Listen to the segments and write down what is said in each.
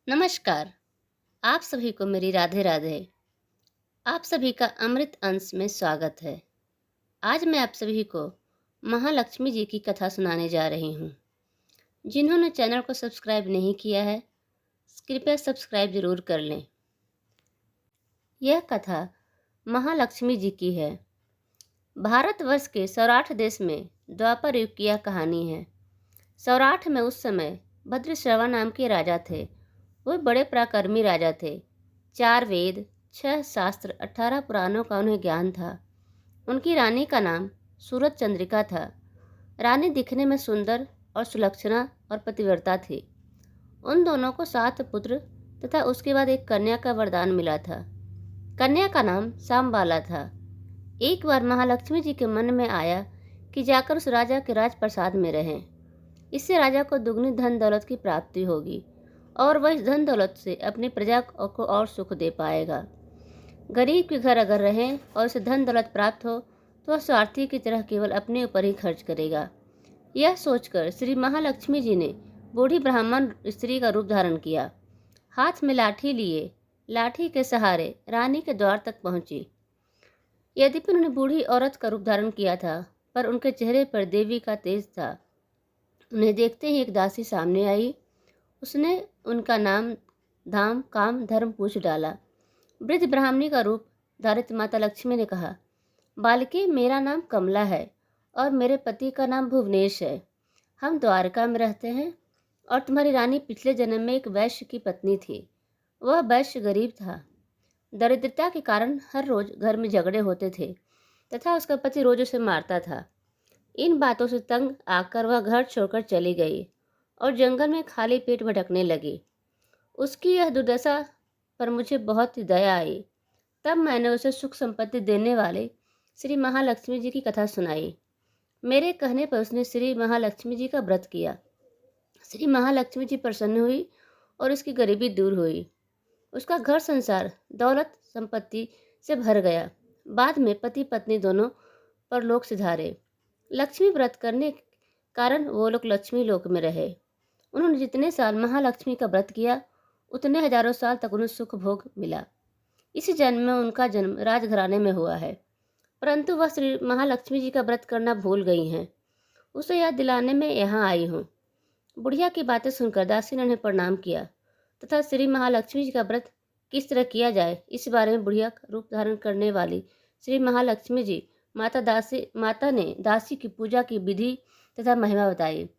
नमस्कार। आप सभी को मेरी राधे राधे। आप सभी का अमृत अंश में स्वागत है। आज मैं आप सभी को महालक्ष्मी जी की कथा सुनाने जा रही हूँ। जिन्होंने चैनल को सब्सक्राइब नहीं किया है, कृपया सब्सक्राइब जरूर कर लें। यह कथा महालक्ष्मी जी की है। भारतवर्ष के सौराठ देश में द्वापर युग की यह कहानी है। सौराठ में उस समय भद्रश्रवा नाम के राजा थे। वो बड़े पराक्रमी राजा थे। 4 वेद, 6 शास्त्र, 18 पुराणों का उन्हें ज्ञान था। उनकी रानी का नाम सूरज चंद्रिका था। रानी दिखने में सुंदर और सुलक्षणा और पतिव्रता थी। उन दोनों को 7 पुत्र तथा उसके बाद एक कन्या का वरदान मिला था। कन्या का नाम सांबाला था। एक बार महालक्ष्मी जी के मन में आया कि जाकर उस राजा के राजप्रसाद में रहें। इससे राजा को दुगनी धन दौलत की प्राप्ति होगी और वह इस धन दौलत से अपनी प्रजा को और सुख दे पाएगा। गरीब के घर अगर रहे और उसे धन दौलत प्राप्त हो तो वह स्वार्थी की तरह केवल अपने ऊपर ही खर्च करेगा। यह सोचकर श्री महालक्ष्मी जी ने बूढ़ी ब्राह्मण स्त्री का रूप धारण किया। हाथ में लाठी लिए लाठी के सहारे रानी के द्वार तक पहुंची। यद्यपि उन्होंने बूढ़ी औरत का रूप धारण किया था, पर उनके चेहरे पर देवी का तेज था। उन्हें देखते ही एक दासी सामने आई। उसने उनका नाम, धाम, काम, धर्म पूछ डाला। वृद्ध ब्राह्मणी का रूप धारित माता लक्ष्मी ने कहा, बालिके, मेरा नाम कमला है और मेरे पति का नाम भुवनेश है। हम द्वारका में रहते हैं और तुम्हारी रानी पिछले जन्म में एक वैश्य की पत्नी थी। वह वैश्य गरीब था। दरिद्रता के कारण हर रोज घर में झगड़े होते थे तथा उसका पति रोज उसे मारता था। इन बातों से तंग आकर वह घर छोड़कर चली गई और जंगल में खाली पेट भटकने लगी। उसकी यह दुर्दशा पर मुझे बहुत दया आई। तब मैंने उसे सुख संपत्ति देने वाले श्री महालक्ष्मी जी की कथा सुनाई। मेरे कहने पर उसने श्री महालक्ष्मी जी का व्रत किया। श्री महालक्ष्मी जी प्रसन्न हुई और उसकी गरीबी दूर हुई। उसका घर संसार दौलत संपत्ति से भर गया। बाद में पति पत्नी दोनों परलोक सिधारे। लक्ष्मी व्रत करने के कारण वो लोग लक्ष्मी लोक में रहे। उन्होंने जितने साल महालक्ष्मी का व्रत किया उतने हजारों साल तक उन्हें सुख भोग मिला। इसी जन्म में उनका जन्म राजघराने में हुआ है, परंतु वह श्री महालक्ष्मी जी का व्रत करना भूल गई हैं। उसे याद दिलाने में यहाँ आई हूँ। बुढ़िया की बातें सुनकर दासी ने उन्हें प्रणाम किया तथा श्री महालक्ष्मी जी का व्रत किस तरह किया जाए इस बारे में बुढ़िया का रूप धारण करने वाली श्री महालक्ष्मी जी माता ने दासी की पूजा की विधि तथा महिमा बताई।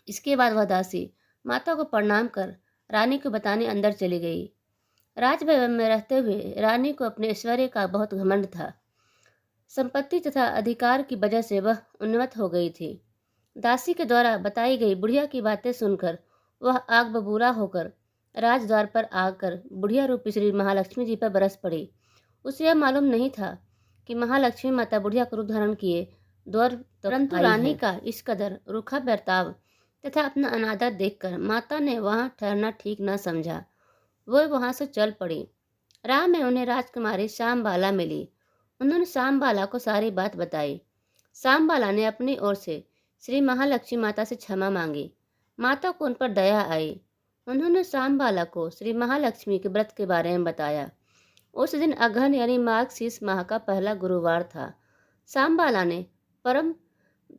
इसके बाद वह दासी माता को प्रणाम कर रानी को बताने अंदर चली गई। राजभवन में रहते हुए रानी को अपने ऐश्वर्य का बहुत घमंड था। संपत्ति तथा अधिकार की वजह से वह उन्नत हो गई थी। दासी के द्वारा बताई गई बुढ़िया की बातें सुनकर वह आग बबूला होकर राजद्वार पर आकर बुढ़िया रूपी श्री महालक्ष्मी जी पर बरस पड़ी। उसे यह मालूम नहीं था कि महालक्ष्मी माता बुढ़िया का रूप धारण किए द्वार, परंतु रानी का इस कदर रूखा बर्ताव तथा अपना अनादर देखकर माता ने वहां ठहरना ठीक न समझा। वह वहां से चल पड़ी। राह में उन्हें राजकुमारी शामबाला मिली। उन्होंने शामबाला को सारी बात बताई। शामबाला ने अपनी ओर से श्री महालक्ष्मी माता से क्षमा मांगी। माता को उन पर दया आई। उन्होंने शामबाला को श्री महालक्ष्मी के व्रत के बारे में बताया। उस दिन अगहन यानी मार्गशीर्ष माह का पहला गुरुवार था। शामबाला ने परम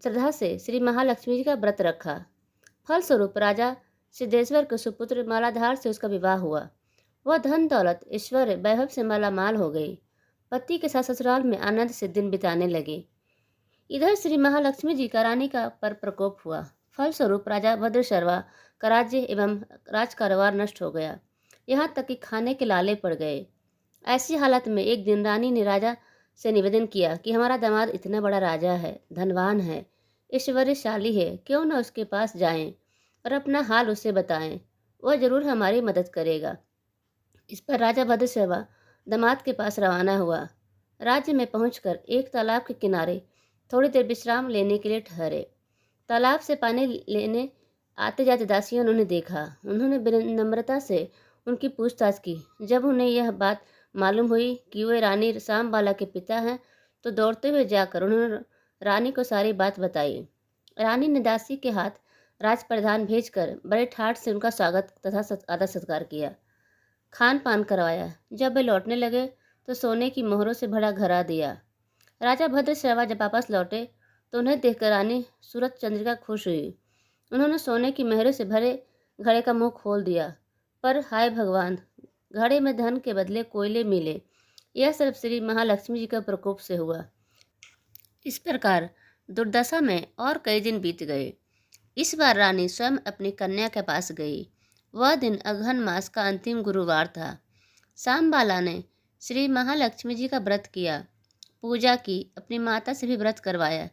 श्रद्धा से श्री महालक्ष्मी जी का व्रत रखा। फलस्वरूप राजा सिद्धेश्वर के सुपुत्र मालाधार से उसका विवाह हुआ। वह धन दौलत ऐश्वर्य वैभव से मालामाल हो गई। पति के साथ ससुराल में आनंद से दिन बिताने लगे। इधर श्री महालक्ष्मी जी का रानी का पर प्रकोप हुआ। फलस्वरूप राजा भद्रशर्वा का राज्य एवं राजकारोबार नष्ट हो गया। यहाँ तक कि खाने के लाले पड़ गए। ऐसी हालत में एक दिन रानी ने राजा से निवेदन किया कि हमारा दामाद इतना बड़ा राजा है, धनवान है, ऐश्वर्यशाली है, क्यों न उसके पास जाएं और अपना हाल उसे बताएं। वह जरूर हमारी मदद करेगा। इस पर राजा भद्रशर्वा दामाद के पास रवाना हुआ। राज्य में पहुंचकर एक तालाब के किनारे थोड़ी देर विश्राम लेने के लिए ठहरे। तालाब से पानी लेने आते जाते दासियों ने उन्हें देखा। उन्होंने विनम्रता से उनकी पूछताछ की। जब उन्हें यह बात मालूम हुई कि वे रानी शामबाला के पिता हैं, तो दौड़ते हुए जाकर उन्होंने रानी को सारी बात बताई। रानी ने दासी के हाथ राज परिधान भेजकर बड़े ठाठ से उनका स्वागत तथा आदर सत्कार किया। खान पान करवाया। जब वे लौटने लगे तो सोने की मोहरों से भरा घड़ा दिया। राजा भद्र श्रवा जब वापस लौटे तो उन्हें देखकर रानी सूरज चंद्रिका खुश हुई। उन्होंने सोने की मोहरों से भरे घड़े का मुंह खोल दिया, पर हाय भगवान, घड़े में धन के बदले कोयले मिले। यह सब श्री महालक्ष्मी जी के प्रकोप से हुआ। इस प्रकार दुर्दशा में और कई दिन बीत गए। इस बार रानी स्वयं अपनी कन्या के पास गई। वह दिन अगहन मास का अंतिम गुरुवार था। सांबाला ने श्री महालक्ष्मी जी का व्रत किया, पूजा की, अपनी माता से भी व्रत करवाया।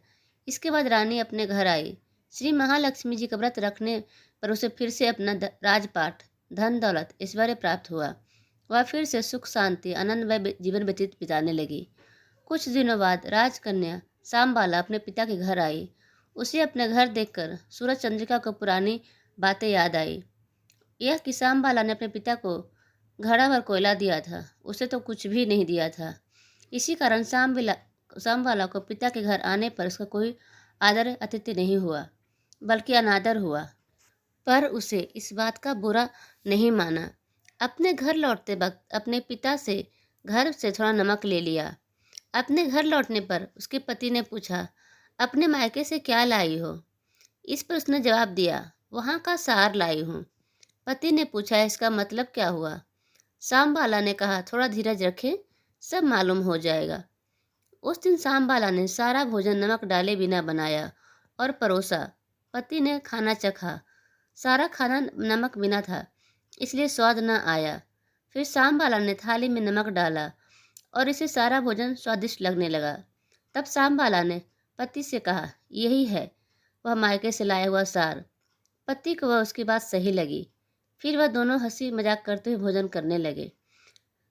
इसके बाद रानी अपने घर आई। श्री महालक्ष्मी जी का व्रत रखने पर उसे फिर से अपना राजपाट, धन दौलत, ऐश्वर्य प्राप्त हुआ। वह फिर से सुख शांति आनंदमय जीवन व्यतीत बिताने लगी। कुछ दिनों बाद राजकन्या सांबाला अपने पिता के घर आई। उसे अपने घर देखकर सूरज चंद्रिका को पुरानी बातें याद आई। यह कि सांबाला ने अपने पिता को घड़ा भर कोयला दिया था, उसे तो कुछ भी नहीं दिया था। इसी कारण सांबाला को पिता के घर आने पर उसका कोई आदर अतिथि नहीं हुआ, बल्कि अनादर हुआ। पर उसे इस बात का बुरा नहीं माना। अपने घर लौटते वक्त अपने पिता से घर से थोड़ा नमक ले लिया। अपने घर लौटने पर उसके पति ने पूछा, अपने मायके से क्या लाई हो? इस पर उसने जवाब दिया, वहाँ का सार लाई हूँ। पति ने पूछा, इसका मतलब क्या हुआ? सांबाला ने कहा, थोड़ा धीरज रखें, सब मालूम हो जाएगा। उस दिन सांबाला ने सारा भोजन नमक डाले बिना बनाया और परोसा। पति ने खाना चखा। सारा खाना नमक बिना था, इसलिए स्वाद न आया। फिर सांबाला ने थाली में नमक डाला और इसे सारा भोजन स्वादिष्ट लगने लगा। तब सांबाला ने पति से कहा, यही है वह मायके से लाया हुआ सार। पति को वह उसकी बात सही लगी। फिर वह दोनों हंसी मजाक करते हुए भोजन करने लगे।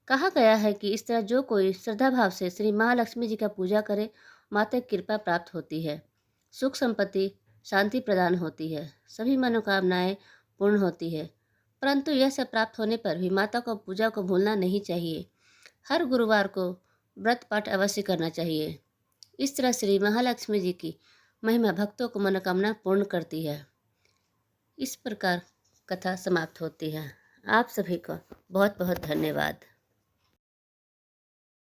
कहा गया है कि इस तरह जो कोई श्रद्धा भाव से श्री महालक्ष्मी जी का पूजा करे, माता की कृपा प्राप्त होती है, सुख संपत्ति शांति प्रदान होती है, सभी मनोकामनाएं पूर्ण होती है। परंतु यह सब प्राप्त होने पर भी माता को पूजा को भूलना नहीं चाहिए। हर गुरुवार को व्रत पाठ अवश्य करना चाहिए। इस तरह श्री महालक्ष्मी जी की महिमा भक्तों को मनोकामना पूर्ण करती है। इस प्रकार कथा समाप्त होती है। आप सभी को बहुत बहुत धन्यवाद।